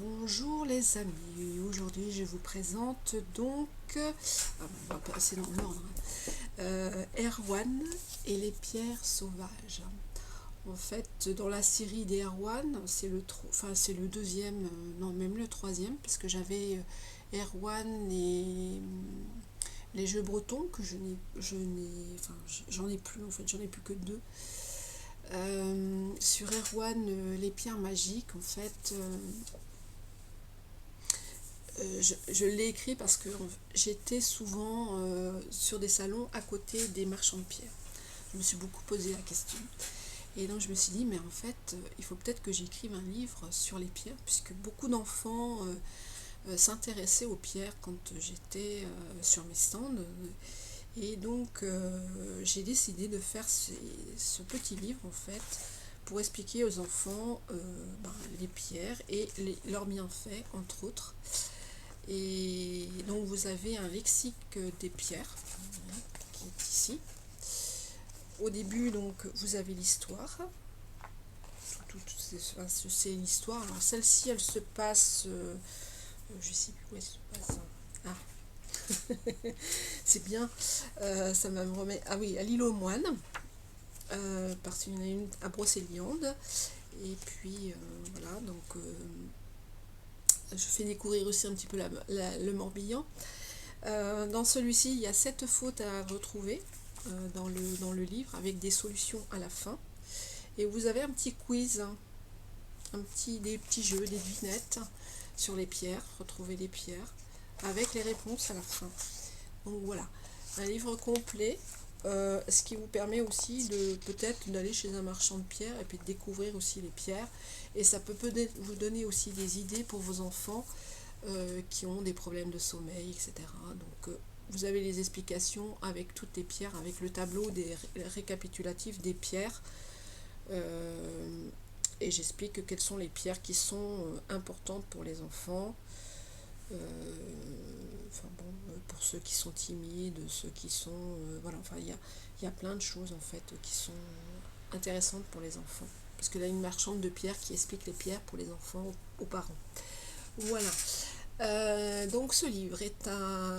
Bonjour les amis, aujourd'hui je vous présente donc, on va passer dans l'ordre, Erwan et les pierres sauvages. En fait, dans la série des Erwan, c'est le deuxième, non même le troisième, parce que j'avais Erwan et les jeux bretons que j'en ai plus en fait, j'en ai plus que deux. Sur Erwan, les pierres magiques, en fait. Je l'ai écrit parce que j'étais souvent sur des salons à côté des marchands de pierre. Je me suis beaucoup posé la question. Et donc je me suis dit, mais en fait, il faut peut-être que j'écrive un livre sur les pierres, puisque beaucoup d'enfants s'intéressaient aux pierres quand j'étais sur mes stands. Et donc j'ai décidé de faire ce petit livre, en fait, pour expliquer aux enfants les pierres et leurs bienfaits, entre autres. Et donc vous avez un lexique des pierres qui est ici. Au début, donc, vous avez l'histoire. C'est l'histoire. Alors celle-ci, elle se passe... je sais plus où elle se passe. Ah, c'est bien. Ça me remet... Ah oui, à l'île aux moines. Parce qu'il y en a une à Brocéliande. Et puis, voilà, donc... je fais découvrir aussi un petit peu le Morbihan. Dans celui-ci, il y a 7 fautes à retrouver dans le livre, avec des solutions à la fin. Et vous avez un petit quiz, des petits jeux, des devinettes sur les pierres, retrouver les pierres, avec les réponses à la fin. Donc voilà, un livre complet, ce qui vous permet aussi de peut-être d'aller chez un marchand de pierres et puis de découvrir aussi les pierres. Et ça peut vous donner aussi des idées pour vos enfants qui ont des problèmes de sommeil, etc. Donc vous avez les explications avec toutes les pierres, avec le tableau des récapitulatifs des pierres. Et j'explique quelles sont les pierres qui sont importantes pour les enfants. Pour ceux qui sont timides, ceux qui sont... voilà, enfin, il y a plein de choses, en fait, qui sont intéressantes pour les enfants. Parce que là, une marchande de pierres qui explique les pierres pour les enfants aux parents. Voilà. Donc ce livre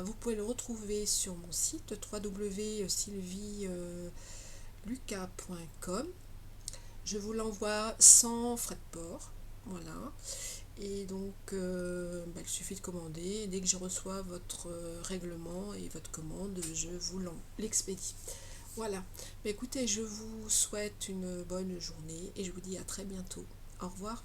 vous pouvez le retrouver sur mon site www.sylvielucas.com. Je vous l'envoie sans frais de port. Voilà. Et donc il suffit de commander. Et dès que je reçois votre règlement et votre commande, je vous l'expédie. Voilà. Mais écoutez, je vous souhaite une bonne journée et je vous dis à très bientôt. Au revoir.